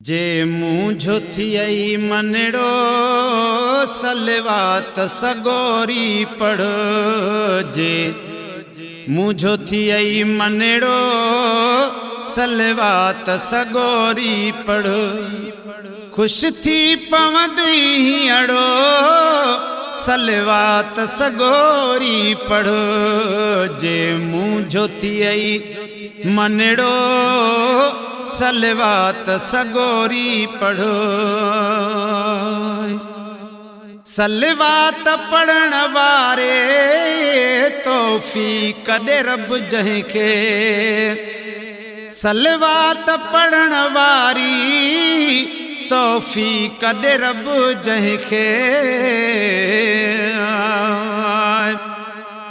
जे मुझो थियई मनड़ो सलवात सगोरी पढ़। जे मुझो थियई मनड़ो सलवात सगोरी पढ़। खुश थी पवंदी अड़ो सलवात सगोरी पढ़। जे मुझो थियई मनड़ो सलवात सगोरी पढ़ो। सलवात पढ़ण वारे तौफीक दे रब जंहिंखे। सलवात पढ़ण वारी तौफीक दे रब जंहिंखे।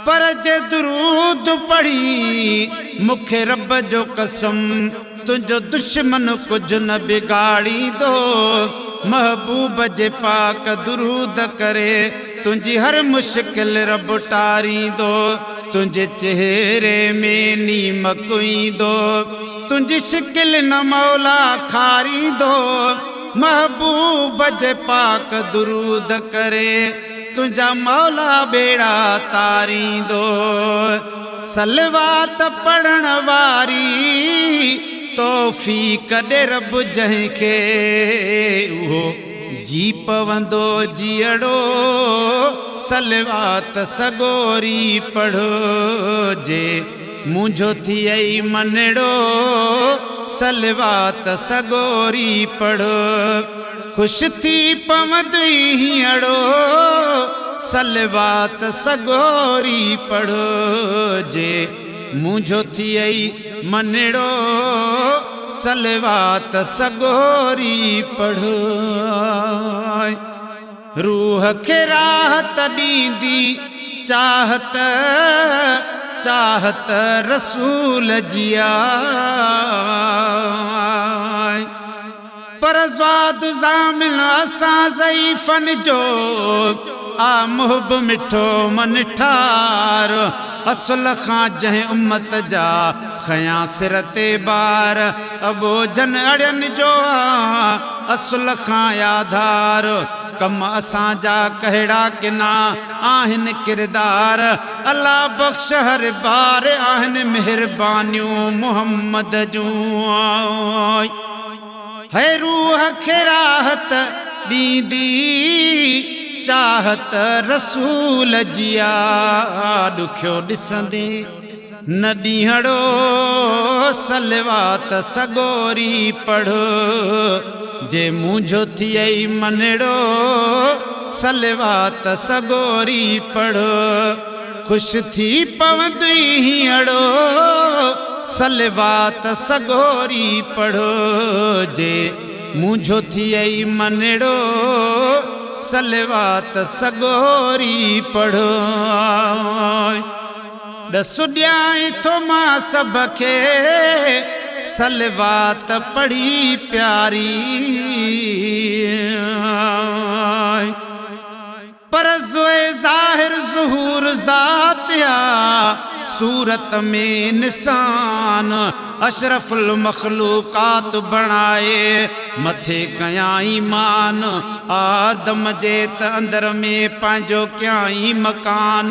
पर जे दुरूद पढ़ी मुखे रब जो कसम तुझो दुश्मन कुछ न बिगाड़ी दो। महबूब जे पाक दुरूद करे तुझी हर मुश्किल रब टारी दो। तुझे चेहरे में नीमक दो तुझी शिकिल न मौला खारी दो। महबूब जे पाक दुरूद करे तुझा मौला बेड़ा तारी दो। सलवात पढ़ण वारी तौफीक दे रब जंहिंखे। उहो जी पवंदो जीअड़ो सलवात सगोरी पढ़ो। जे मुझो थियई मनड़ो सलवात सगोरी पढ़ो। खुश थी पवंदी अड़ो सलवात सगोरी पढ़ो। जे मुझो थियई मनड़ो सलवात सगोरी पढ़ो। रूह खे राहत ॾींदी चाहत चाहत रसूल जिया। पर ज़वाद ज़ामिल असां ज़ईफ़न जो आ मुहब मिठो मन ठार। असुल खां जंहिं उम्मत जा खयां सिर ते बार। अबो जन अड़ियन जो असुल खां आधार। कम असां जा कहिड़ा किना आहिनि किरदार। अल्लाह बख़्श हर बार आहिनि मेहरबानियूं मुहम्मद जूं। है रूह खे राहत ॾींदी चाहत रसूल जिया। ॾुखियो ॾिसंदे न ॾींहड़ो सलवात सगोरी पढ़ो। जे मुझो थियई मनड़ो सलवात सगोरी पढ़ो। खुश थी पवंदी अड़ो सलवात सगोरी पढ़ो। जे मुझो थियई मनड़ो सलवात सगोरी पढ़ो। दस ॾियां थो मां सब खे सलवात पढ़ी प्यारी। पर ज़ोए ज़ाहिर ज़ुहूर ज़ात या सूरत में निशान। अशरफुल मखलूकात बणाए मथे कयां ईमान। आदम जे त अंदर में पंहिंजो कयां मकान।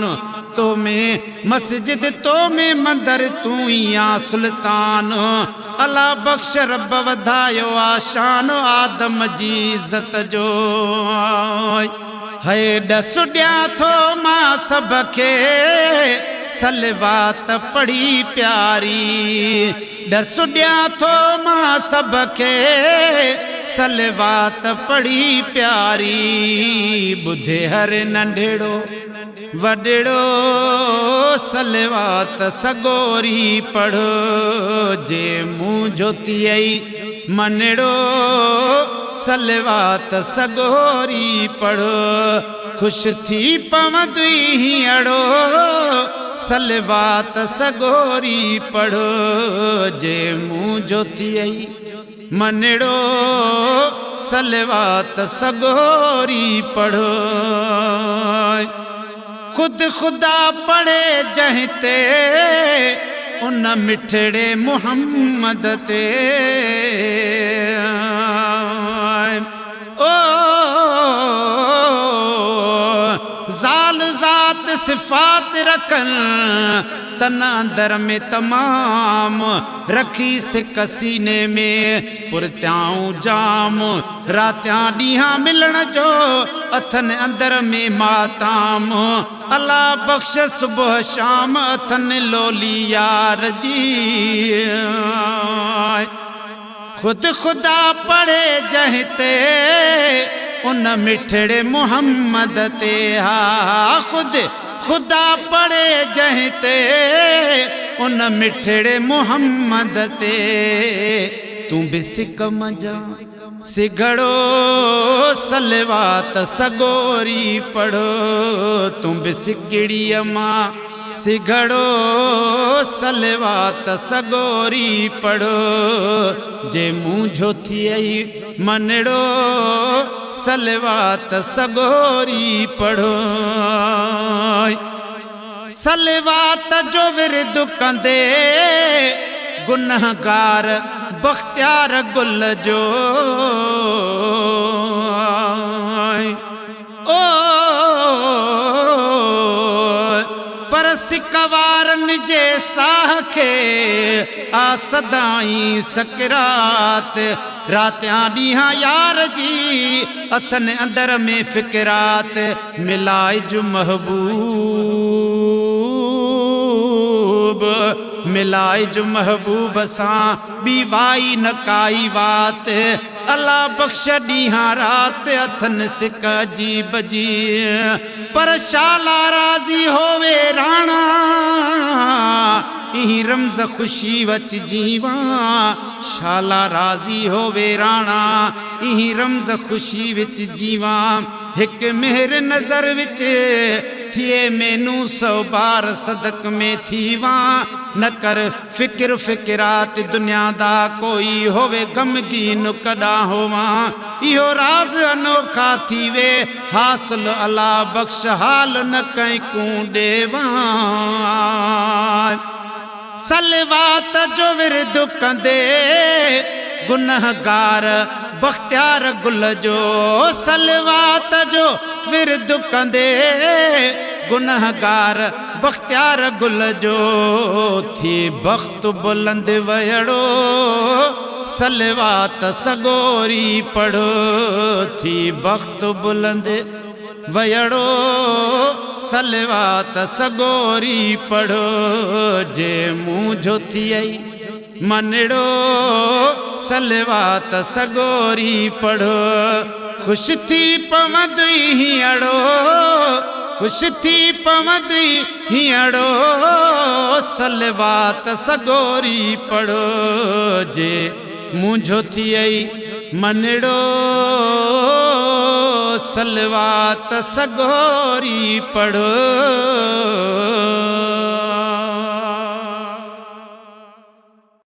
तो में मस्जिद तो में मंदर तू ही आ सुल्तान। अल्लाह बख़्श रब वधायो आशान आदम जी इज़्ज़त जो। है ॾस ॾियां थो मां सब खे सलवात पढ़ी प्यारी। ॾस ॾियां थो मां सब खे सलवात पढ़ी प्यारी। ॿुधे हर नंढड़ो वॾड़ो सलवात सगोरी पढ़ो। जे मुझो थियई मनड़ो सलवात सगोरी पढ़ो। खुश थी पवंदी अड़ो सलवात सगोरी पढ़ो। जे मुझो थियई मनड़ो सलवात सगोरी पढ़ो। खुद खुदा पढ़े जहीं ते उन मिठड़े मुहम्मद ते। सिफात रखन तन अंदर में तमाम रखी से कसीने में पुरत्याऊं जाम रात्यां ॾींहां मिलण जो अथन अंदर में माताम अल्लाह बख्श सुबह शाम अथन लोली यार जी खुद खुदा पढ़े जहते उन मिठड़े मोहम्मद ते हा खुद खुदा पढ़े जहते उन मिठड़े मोहम्मद ते तू भी सिकम जा सिगड़ो सलवात सगोरी पढ़ो तू भी सिगड़ी मां सिगड़ो सलवात सगोरी पढ़ो जे मुंझो थी आई मनड़ो सलवात सगोरी पढ़ो सलवात जो विरद कंदे गुनहगार बख्तियार गुल जो ओ पर सिकवारन जे साह के आ सदाई सकरात रात्यां ॾींहां यार जी अथन अंदर में फिकरात मिलाए जो महबूब मिलाए जो महबूब सां ॿी वाई न काई वात अल्लाह बख्श ॾींहां रात अथन सिक अजीब जी पर शाला राज़ी होवे राणा इही रमज़ खुशी वच जीवा शाला राज़ी होवे राणा इही रमज़ खुशी विच जीवा हिक मेहर नज़र विच थिए मैनू 100 बार सदक में थीवा न कर फिक्र फिक्रात दुनिया दा कोई होवे गमगीन कदा होवा इहो राज अनोखा थीवे हासिल अल्लाह बख्श हाल न कंहिंकूं ॾेवा सलवात जो विरद कंदे गुनहगार बख्तियार गुल जो सलवात जो विरद कंदे गुनहगार बख्तियार गुल जो थी बख्त बुलंद वयड़ो सलवात सगोरी पढ़ो थी बख्त बुलंद वयड़ो सलवात सगोरी पढ़ो जे मुंझो थी आई मनड़ो सलवात सगोरी पढ़ो खुश थी पवंदई हीअड़ो खुश थी पवंदई हीअड़ो सलवात सगोरी पढ़ो जे मुंझो थी आई मनड़ो सलवात सगोरी पढ़ो।